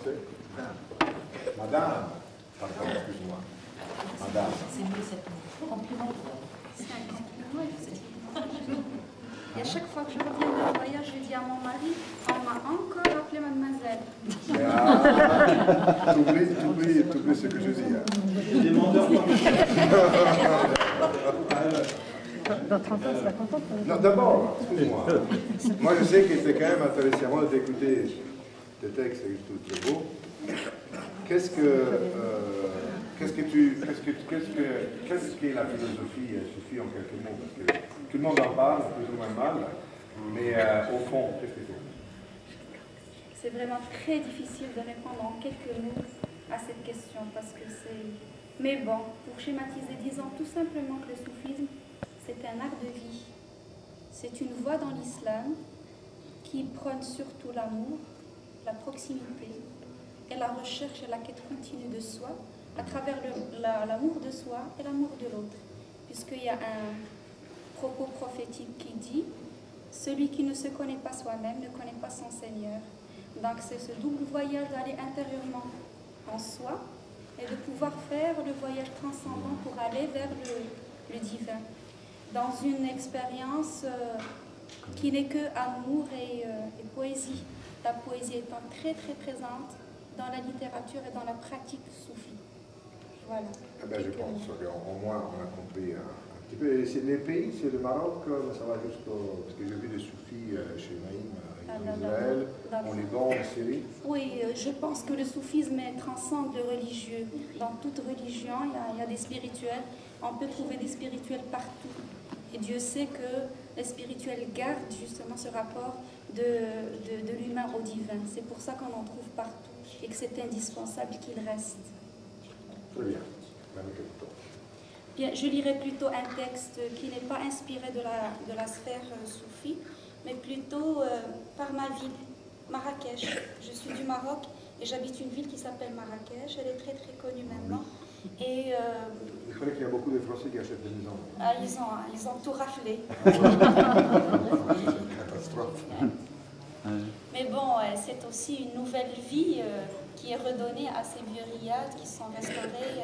français. Madame. Pardon, excuse-moi. Madame. C'est mieux cette compliment. C'est un compliment, effectivement. Et à chaque fois que je reviens de voyage, je dis à mon mari, on m'a encore appelé mademoiselle. T'oublies ce que je dis. Hein. Demandeur Non, d'abord, excuse-moi. Moi, je sais que c'est quand même intéressant d'écouter tes textes, c'est tout beau. Qu'est-ce qu'est la philosophie, Sophie, en quelques mots? Parce que tout le monde en parle, plus ou moins mal, mais au fond, qu'est-ce que c'est? C'est vraiment très difficile de répondre en quelques mots à cette question, parce que c'est... Mais bon, pour schématiser, disons tout simplement que le soufisme, c'est un art de vie. C'est une voie dans l'islam qui prône surtout l'amour, la proximité et la recherche et la quête continue de soi à travers l'amour de soi et l'amour de l'autre. Puisqu'il y a un propos prophétique qui dit « Celui qui ne se connaît pas soi-même ne connaît pas son Seigneur ». Donc c'est ce double voyage d'aller intérieurement en soi et de pouvoir faire le voyage transcendant pour aller vers le divin. Dans une expérience qui n'est que amour et poésie. La poésie étant très très présente dans la littérature et dans la pratique soufie. Voilà. Eh ben, je pense qu'au moins on a compris un petit peu. Et les pays, c'est le Maroc, ça va jusqu'au... Parce que j'ai vu des soufis chez Naïm, en Israël, en Liban, en Syrie. Oui, je pense que le soufisme transcende le religieux. Dans toute religion, il y a des spirituels. On peut trouver des spirituels partout. Et Dieu sait que les spirituels gardent justement ce rapport de l'humain au divin. C'est pour ça qu'on en trouve partout et que c'est indispensable qu'il reste. Très bien. Bien, je lirai plutôt un texte qui n'est pas inspiré de la sphère soufie, mais plutôt par ma ville, Marrakech. Je suis du Maroc et j'habite une ville qui s'appelle Marrakech. Elle est très très connue maintenant. Et il paraît qu'il y a beaucoup de Français qui achètent des maisons. Ah, ils ont tout raflé. Catastrophe. Mais bon, c'est aussi une nouvelle vie qui est redonnée à ces vieux riads qui sont restaurés.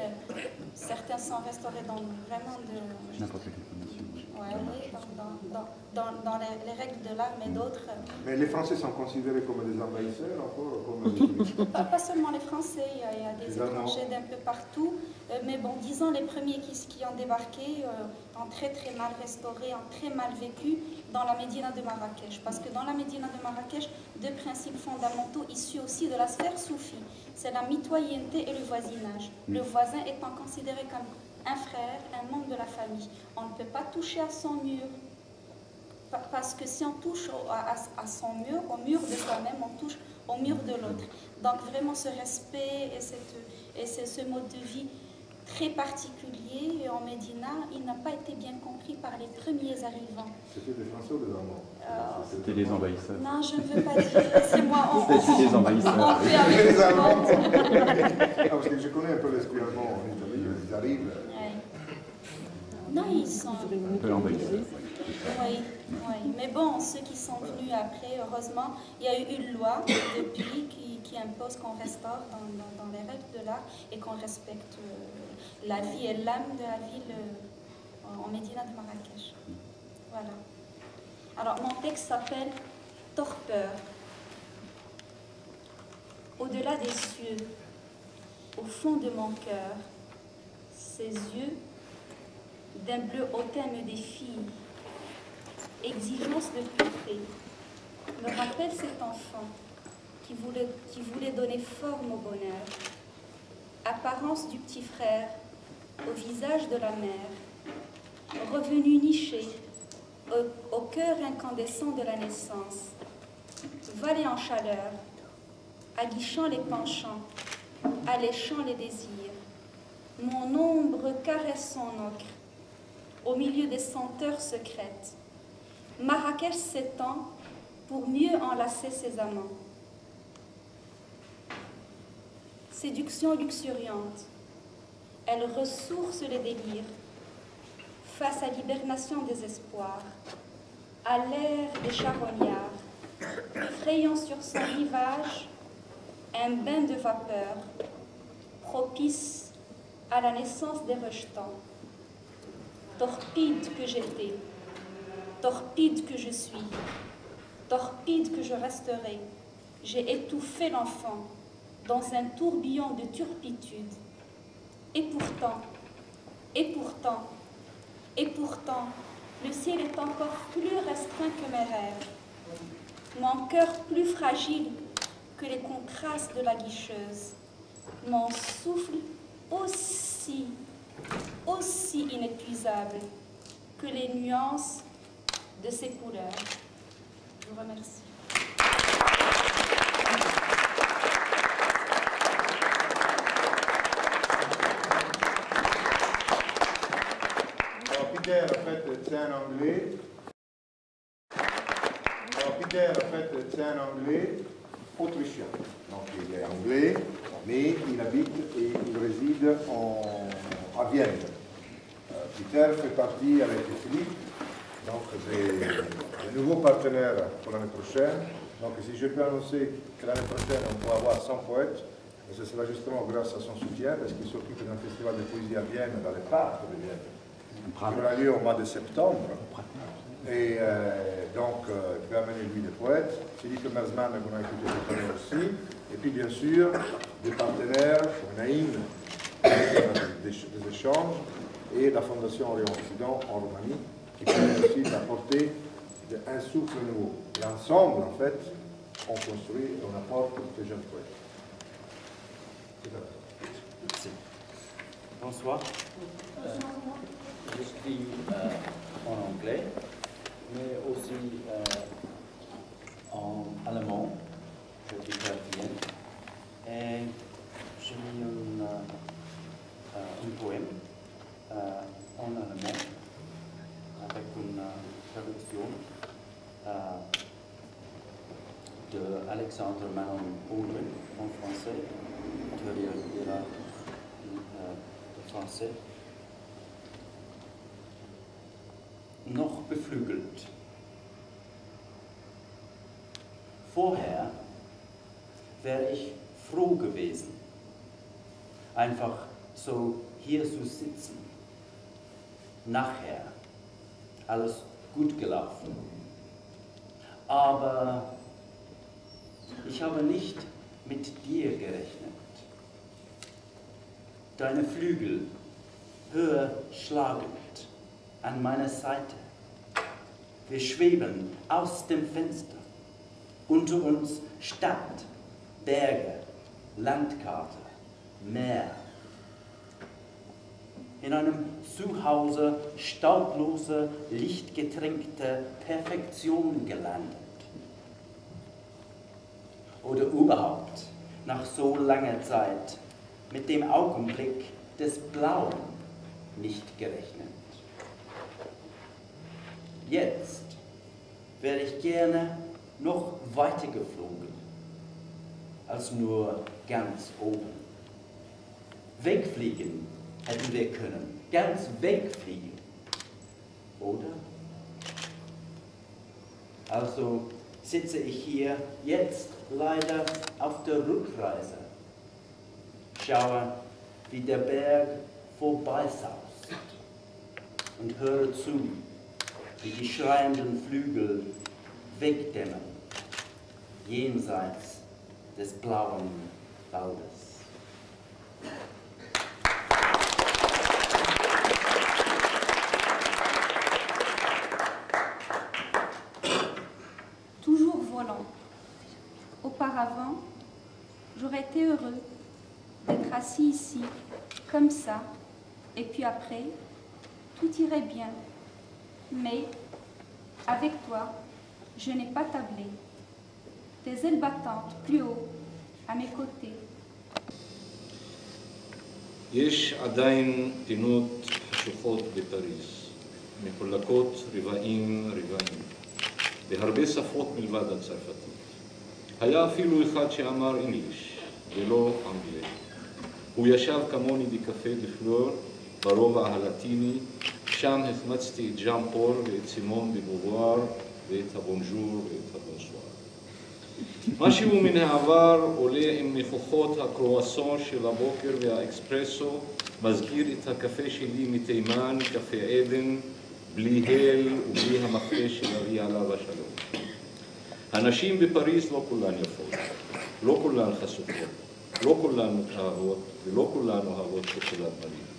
Certains sont restaurés dans vraiment de... N'importe quelle condition. Ouais, oui, dans les règles de l'art, mais d'autres... Mais les Français sont considérés comme des envahisseurs encore comme... Pas seulement les Français, il y a des étrangers d'un peu partout. Mais bon, disons les premiers qui ont débarqué ont très très mal restauré, ont très mal vécu dans la Médina de Marrakech. Parce que dans la Médina de Marrakech, deux principes fondamentaux issus aussi de la sphère soufie. C'est la mitoyenneté et le voisinage. Le voisin étant considéré comme un frère, un membre de la famille. On ne peut pas toucher à son mur. Parce que si on touche à son mur, au mur de soi-même, on touche au mur de l'autre. Donc vraiment ce respect et ce mode de vie très particulier en Médina, il n'a pas été bien compris par les premiers arrivants. C'était des Français ou des Allemands? C'était des envahisseurs. Non, je ne veux pas dire, c'est moi. C'était des envahisseurs. Les Allemands. Parce que je connais un peu l'esprit allemand en Italie, ils arrivent. Ouais. Non, ils sont... Un peu envahisseurs. Oui, oui, mais bon, ceux qui sont venus après, heureusement, il y a eu une loi depuis qui impose qu'on restaure dans les règles de l'art et qu'on respecte la vie et l'âme de la ville en Médina de Marrakech. Voilà. Alors, mon texte s'appelle « Torpeur ». Au-delà des cieux, au fond de mon cœur, ses yeux d'un bleu hautain me défient. Exigence de pureté me rappelle cet enfant qui voulait donner forme au bonheur, apparence du petit frère au visage de la mère, revenu niché au cœur incandescent de la naissance, vallée en chaleur, aguichant les penchants, alléchant les désirs. Mon ombre caresse son ocre au milieu des senteurs secrètes. Marrakech s'étend pour mieux enlacer ses amants. Séduction luxuriante, elle ressource les délires face à l'hibernation des espoirs, à l'ère des charognards, frayant sur son rivage un bain de vapeur, propice à la naissance des rejetants. Torpide que j'étais, torpide que je suis, torpide que je resterai, j'ai étouffé l'enfant dans un tourbillon de turpitude. Et pourtant, le ciel est encore plus restreint que mes rêves, mon cœur plus fragile que les contrastes de la guicheuse, mon souffle aussi inépuisable que les nuances de ses couleurs. Je vous remercie. Peter, en fait, c'est un Anglais. Peter, en fait, c'est un Anglais autrichien. Donc, il est anglais, mais il habite et il réside à Vienne. Peter fait partie, avec Philippe, donc des nouveaux partenaires pour l'année prochaine. Donc, si je peux annoncer que l'année prochaine, on pourra avoir 100 poètes, ce sera justement grâce à son soutien, parce qu'il s'occupe d'un festival de poésie à Vienne, dans les parcs de Vienne, qui aura lieu au mois de septembre. Et donc, il va amener lui des poètes, Philippe Merzman, qu'on a écouté tout à l'heure aussi, et puis bien sûr, des partenaires, Naïm, des échanges, et la Fondation Orient-Occident en Roumanie, qui permet aussi d'apporter un souffle nouveau. Et ensemble, en fait, on construit et on apporte des jeunes poètes. Merci. Bonsoir. Je suis en anglais, mais aussi en allemand. Je vis à Vienne. Et j'ai mis un poème en allemand avec une traduction de Alexandre Manon Ulrich en français. Je vais lire le français. Noch beflügelt. Vorher wäre ich froh gewesen, einfach so hier zu sitzen. Nachher alles gut gelaufen. Aber ich habe nicht mit dir gerechnet. Deine Flügel höher schlagend an meiner Seite. Wir schweben aus dem Fenster. Unter uns Stadt, Berge, Landkarte, Meer. In einem Zuhause staublose, lichtgetränkte Perfektion gelandet. Oder überhaupt nach so langer Zeit mit dem Augenblick des Blauen nicht gerechnet. Jetzt wäre ich gerne noch weiter geflogen, als nur ganz oben. Wegfliegen hätten wir können, ganz wegfliegen, oder? Also sitze ich hier jetzt leider auf der Rückreise, schaue, wie der Berg vorbeisaust und höre zu, wie die schreienden Flügel wegdämmern, jenseits des blauen Waldes. Toujours volant. Auparavant, j'aurais été heureux d'être assis ici, comme ça, et puis après, tout irait bien. Mais, avec toi, je n'ai pas tablé. Tes ailes battantes plus haut, à mes côtés. יש עדיין פינות חשוכות בפריז, מחולקות רבעים, בהרבה שפות מלבד הצרפתית. היה אפילו אחד שאמר אינגליש, ולא אנגלי. הוא ישב כמוני בקפה דה פלור, ברובע הלטיני, שם החמצתי את ז'אן פול ואת סימון דה בובואר, ואת הבונז'ור ואת הבונסואר. משהו מן העבר עולה עם ניחוחות הקרואסון של הבוקר והאקספרסו, מזכיר את הקפה שלי מתימן, קפה עדן, בלי הל ובלי המחפה של אבי עליו השלום. הנשים בפריז לא כולן יפות, לא כולן חשופות, לא כולן מתאהבות ולא כולן אוהבות שוקולד מלא.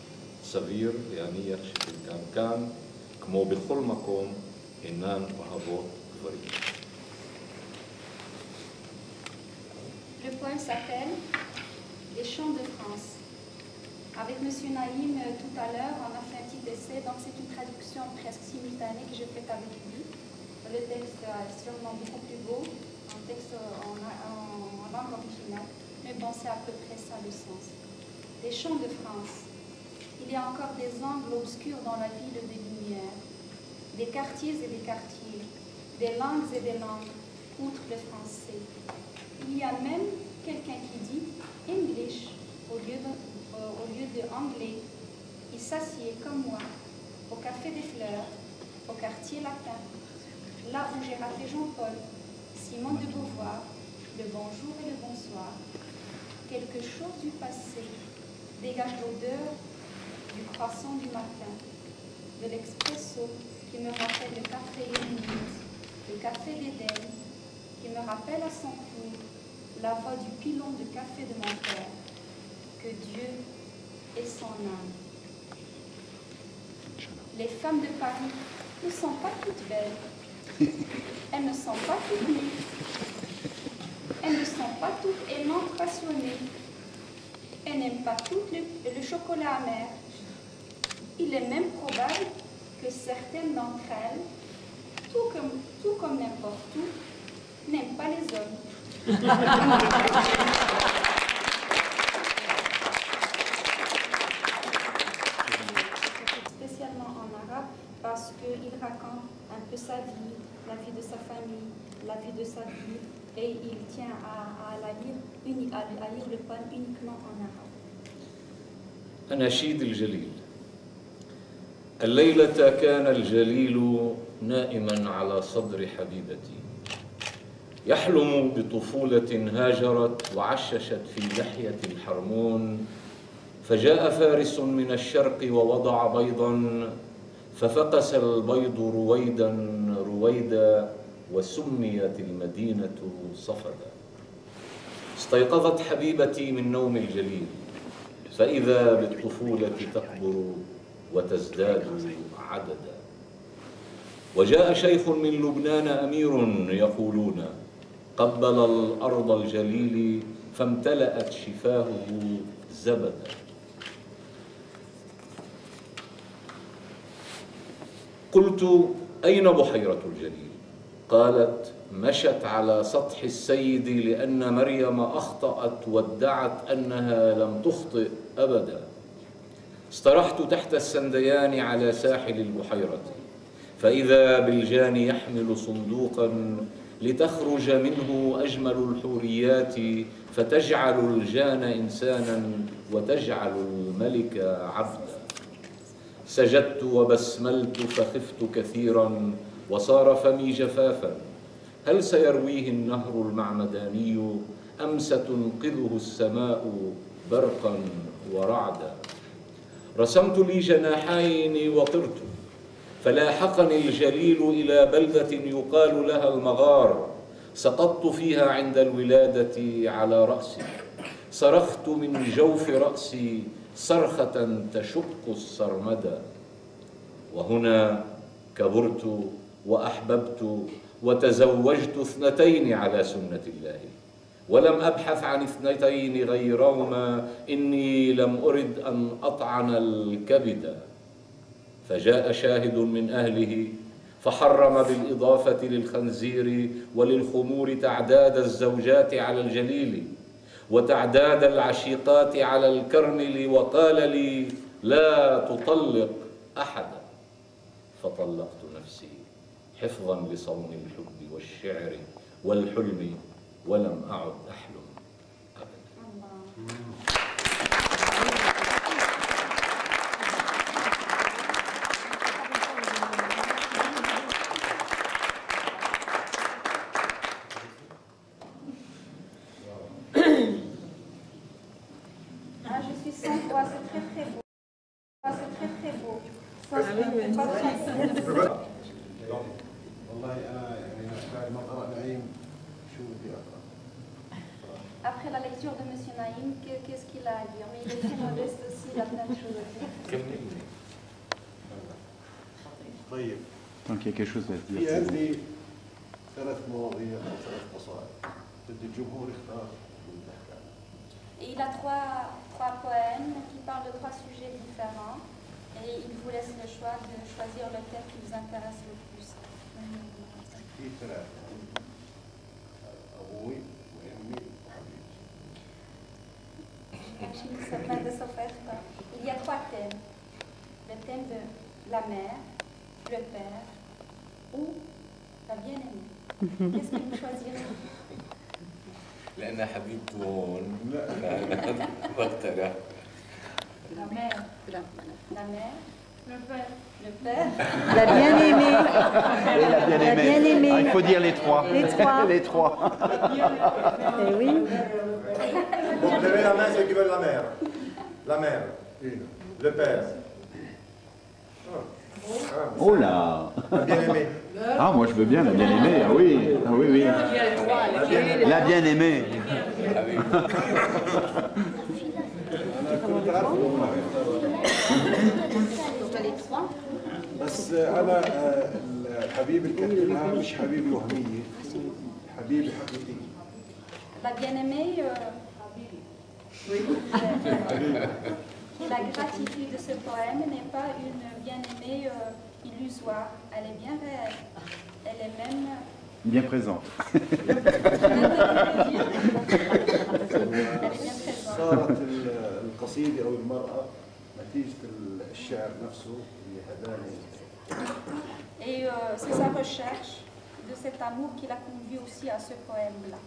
סביר להניח שחלקן כאן, כמו בכל מקום, אינן אוהבות גברים. Le poème s'appelle Les chants de France. Avec M. Naïm, tout à l'heure, on a fait un petit essai, donc c'est une traduction presque simultanée que je fais avec lui. Le texte est sûrement beaucoup plus beau, un texte en langue originale, mais bon, c'est à peu près ça le sens. Les chants de France. Il y a encore des angles obscurs dans la ville des lumières, des quartiers et des quartiers, des langues et des langues, outre le français. Il y a même quelqu'un qui dit English au lieu de anglais. Il s'assied comme moi au Café des Fleurs, au quartier latin, là où j'ai raté Jean-Paul, Simone de Beauvoir, le bonjour et le bonsoir. Quelque chose du passé dégage l'odeur du croissant du matin, de l'expresso qui me rappelle le café Lénine, le café d'Éden, qui me rappelle à son tour la voix du pilon de café de mon père. Que Dieu ait son âme. Les femmes de Paris ne sont pas toutes belles. Elles ne sont pas toutes nues. Elles ne sont pas toutes aimantes passionnées. Elles n'aiment pas toutes le chocolat amer. Il est même probable que certaines d'entre elles, tout comme n'importe où, n'aiment pas les hommes. Spécialement en arabe, parce qu'il raconte un peu sa vie, la vie de sa famille, la vie de sa vie, et il tient à lire le poème uniquement en arabe. أناشيد الجليل. الليلة كان الجليل نائما على صدر حبيبتي، يحلم بطفولة هاجرت وعششت في لحية الحرمون، فجاء فارس من الشرق ووضع بيضا، ففقس البيض رويدا رويدا، وسميت المدينة صفدا. استيقظت حبيبتي من نوم الجليل، فإذا بالطفولة تكبر وتزداد عددا. وجاء شيخ من لبنان أمير يقولون، قبل الأرض الجليل فامتلأت شفاهه زبدا. قلت أين بحيرة الجليل؟ قالت مشت على سطح السيد لأن مريم أخطأت وادعت أنها لم تخطئ أبدا. استرحت تحت السنديان على ساحل البحيرة، فإذا بالجان يحمل صندوقا لتخرج منه أجمل الحوريات، فتجعل الجان إنسانا وتجعل الملك عبدا. سجدت وبسملت فخفت كثيرا وصار فمي جفافا. هل سيرويه النهر المعمداني أم ستنقذه السماء برقا ورعدا؟ رسمت لي جناحين وطرت، فلاحقني الجليل إلى بلدة يقال لها المغار، سقطت فيها عند الولادة على رأسي، صرخت من جوف رأسي صرخة تشق السرمدا. وهنا كبرت وأحببت وتزوجت 2 على سنة الله، ولم أبحث عن 2 غيرهما، إني لم أرد أن أطعن الكبد. فجاء شاهد من أهله فحرم بالإضافة للخنزير وللخمور تعداد الزوجات على الجليل وتعداد العشيقات على الكرمل، وقال لي لا تطلق أحدا. فطلقت نفسي حفظا لصون الحب والشعر والحلم، ولم أعد أحلم أبدا. Son voix, c'est très très beau. C'est très très beau. Après la lecture de M. Naïm, qu'est-ce qu'il a à dire? Mais il est très modeste aussi, il a plein de choses à dire. Donc il y a quelque chose à في dire. عندي 3 مواضيع أو 3 قصائد بدي الجمهور يختار اللي بحكي عنه. Et il a trois poèmes qui parlent de 3 sujets différents. Et il vous laisse le choix de choisir le thème qui vous intéresse le plus. في 3 أبوي وأمي وحبيبتي. Achille se plaint de s'offerte. Il y a 3 thèmes. Le thème de la mère, le père ou la bien-aimée. Qu'est-ce que vous choisirez? لأن حبيبته هون بقترح La mère. La mère. Le père. Le père. La bien-aimée. Et la bien-aimée. La bien-aimée. Ah, il faut dire les 3. Les 3. Les 3. Eh oui. Bon, levez la main ceux qui veulent la mère. La mère. Une. Le père. Oh là. La bien-aimée. Ah, moi je veux bien la bien-aimée. Ah oui, ah oui, oui. La bien-aimée. بس أنا الحبيبة اللي كاتبها مش حبيبة وهمية، حبيبة حقيقية. La bien-aimée, la gratitude de ce poème n'est pas une bien-aimée illusoire. Elle est bien réelle. Elle est même... Bien présente. Elle est bien présente. صارت القصيدة أو المرأة نتيجة الشعر نفسه اللي هداني. Et c'est sa recherche de cet amour qui l'a conduit aussi à ce poème-là.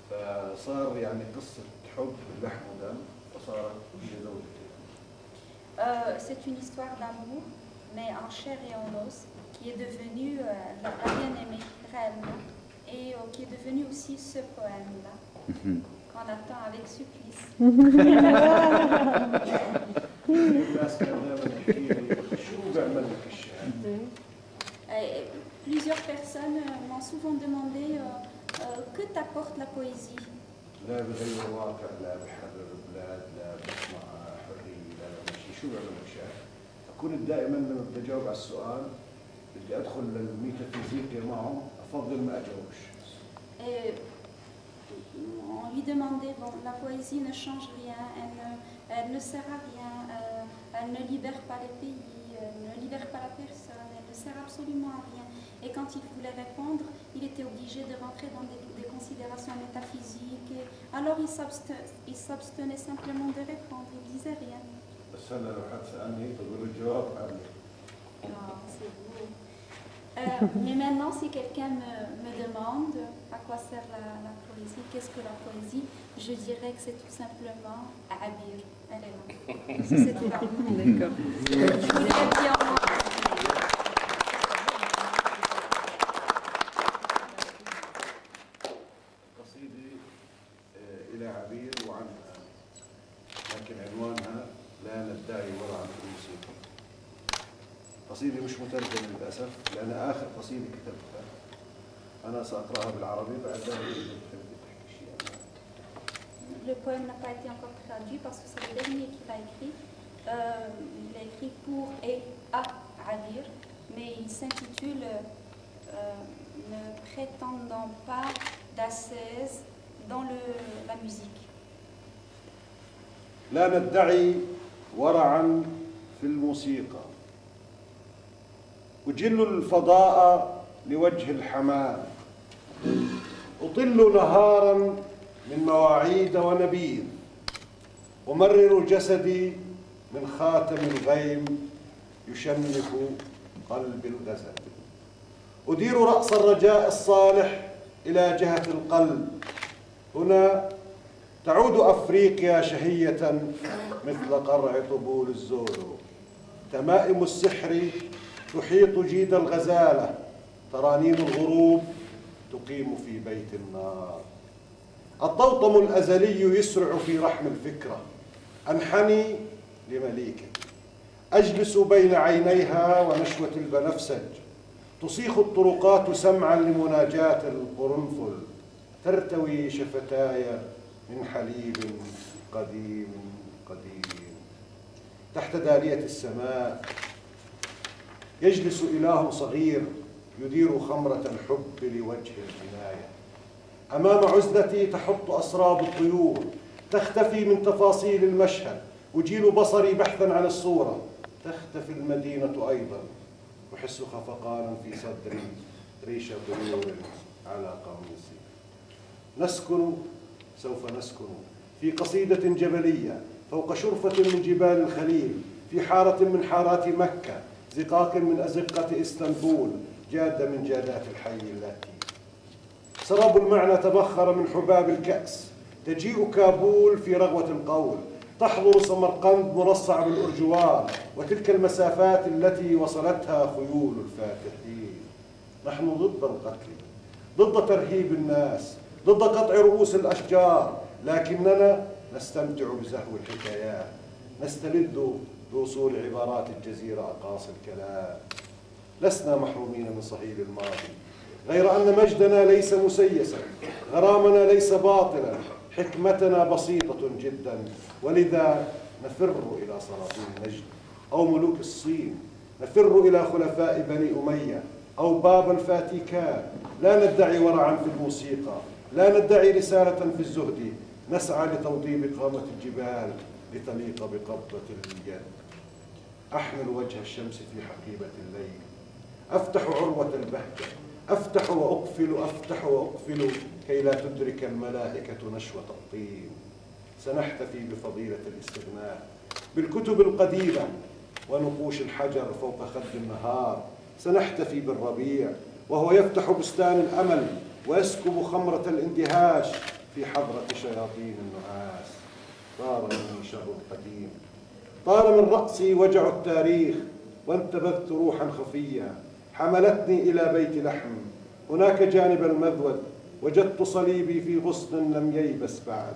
فصار يعني قصة حب لحم ودم وصارت هي زوجتي. C'est une histoire d'amour, mais en chair et en os, qui est devenue la bien-aimée réellement, et qui est devenue aussi ce poème-là, qu'on attend avec supplice. الناس كانوا دائما يحكي لي شو بيعمل لك الشعر؟ Et plusieurs personnes m'ont souvent demandé que t'apporte la poésie. لا بغير واقع، لا بحرر بلاد، لا بصنع حرية، لا بمشي، شو بيعمل لك الشعر؟ فكنت دائما لما بدي اجاوب على السؤال بدي ادخل للميتافيزيقيا معه، افضل ما اجاوبش. Et on lui demandait, bon, la poésie ne change rien, elle ne sert à rien, elle ne libère pas les pays, elle ne libère pas la personne, elle ne sert absolument à rien. Et quand il voulait répondre, il était obligé de rentrer dans des considérations métaphysiques. Et alors il s'abstenait simplement de répondre, il ne disait rien. بس هلا لو حد سالني بقول له الجواب عامل. C'est beau. Mais maintenant, si quelqu'un me demande à quoi sert la poésie, qu'est-ce que la poésie, je dirais que c'est tout simplement Abir. Elle est là. C'est tout là. D'accord. قصيدة إلى عبير وعنها، لكن عنوانها لا ندعي ورعا في الموسيقى. قصيدة مش مترجمة للأسف، لأن آخر قصيدة كتبتها أنا سأقرأها بالعربي بعد ذلك إذا بتحبي تحكي شيء عنها. Le poème n'a pas été encore traduit parce que c'est le dernier qu'il a écrit. Il a écrit pour et à Abir, mais il s'intitule Ne prétendant pas d'ascèse dans la musique. لا ندعي ورعا في الموسيقى، أجل الفضاء لوجه الحمام، أطل نهارا من مواعيد ونبيذ، أمرر جسدي من خاتم الغيم يشنف قلب الغزل، أدير رأس الرجاء الصالح إلى جهة القلب، هنا تعود أفريقيا شهية مثل قرع طبول الزولو، تمائم السحر تحيط جيد الغزالة، ترانيم الغروب تقيم في بيت النار، الطوطم الأزلي يسرع في رحم الفكرة، أنحني لمليكة أجلس بين عينيها ونشوة البنفسج، تصيخ الطرقات سمعا لمناجاة القرنفل، ترتوي شفتاي من حليب قديم قديم. تحت دالية السماء يجلس إله صغير يدير خمرة الحب لوجه العناية. أمام عزلتي تحط أسراب الطيور، تختفي من تفاصيل المشهد، أجيل بصري بحثا عن الصورة، تختفي المدينة أيضا، أحس خفقانا في صدري ريش طيور على قميصي. نسكن، سوف نسكن في قصيدة جبلية فوق شرفة من جبال الخليل، في حارة من حارات مكة، زقاق من أزقة إسطنبول، جادة من جادات الحي اللاتي. سراب المعنى تبخر من حباب الكأس، تجيء كابول في رغوة القول، تحضر سمرقند مرصع بالأرجوان، وتلك المسافات التي وصلتها خيول الفاتحين. نحن ضد القتل، ضد ترهيب الناس، ضد قطع رؤوس الأشجار، لكننا نستمتع بزهو الحكايات، نستلذ بوصول عبارات الجزيرة أقاصي الكلام. لسنا محرومين من صهيل الماضي، غير أن مجدنا ليس مسيسا، غرامنا ليس باطلا، حكمتنا بسيطة جدا، ولذا نفر إلى سلاطين نجد أو ملوك الصين، نفر إلى خلفاء بني أمية أو باب الفاتيكان. لا ندعي ورعا في الموسيقى، لا ندعي رسالة في الزهد، نسعى لتوضيب قامة الجبال لتليق بقبضة اليد. أحمل وجه الشمس في حقيبة الليل، أفتح عروة البهجة، أفتح وأقفل كي لا تدرك الملائكة نشوة الطين. سنحتفي بفضيلة الاستغناء بالكتب القديمة ونقوش الحجر فوق خد النهار. سنحتفي بالربيع وهو يفتح بستان الأمل ويسكب خمرة الاندهاش في حضرة شياطين النعاس. طار مني شر القديم، طار من رأسي وجع التاريخ، وانتبذت روحا خفية حملتني إلى بيت لحم. هناك جانب المذود وجدت صليبي في غصن لم ييبس بعد.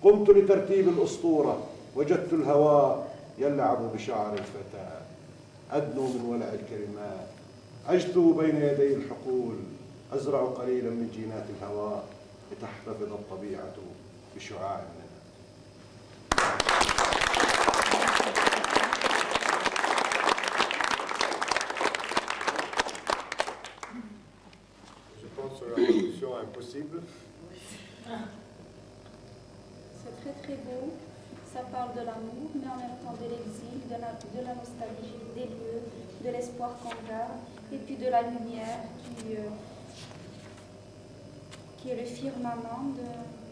قمت لترتيب الأسطورة وجدت الهواء يلعب بشعر الفتى. أدنو من ولع الكلمات، أجثو بين يدي الحقول، أزرع قليلا من جينات الهواء لتحتفظ الطبيعة بشعاع الندى. Impossible. C'est très très beau. Ça parle de l'amour, mais en même temps de l'exil, de la nostalgie, des lieux, de l'espoir qu'on garde, et puis de la lumière qui est le firmament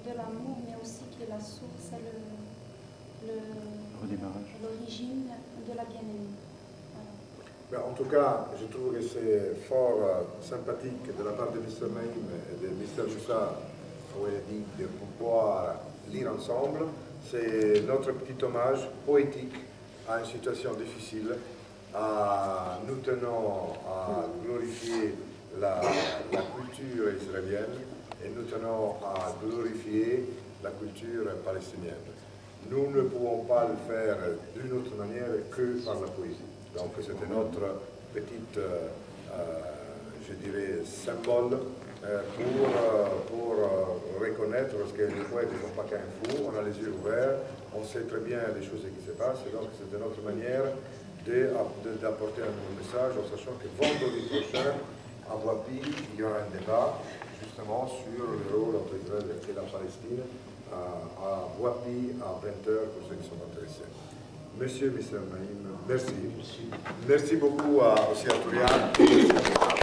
de l'amour, mais aussi qui est la source et l'origine de la bien-aimée. Ben, en tout cas, je trouve que c'est fort sympathique de la part de Mr. Naïm et de Mr. Moussa, où il dit de pouvoir lire ensemble. C'est notre petit hommage poétique à une situation difficile. Nous tenons à glorifier la culture israélienne et nous tenons à glorifier la culture palestinienne. Nous ne pouvons pas le faire d'une autre manière que par la poésie. Donc c'était notre petite, je dirais, symbole pour reconnaître, parce que les poètes ne sont pas qu'un fou, on a les yeux ouverts, on sait très bien les choses qui se passent, et donc c'était notre manière d'apporter un nouveau message, en sachant que vendredi prochain, à Wapi, il y aura un débat justement sur le rôle entre Israël et la Palestine, à Wapi à 20h pour ceux qui sont intéressés. Monsieur Naïm, merci. Merci beaucoup aussi à Tourian.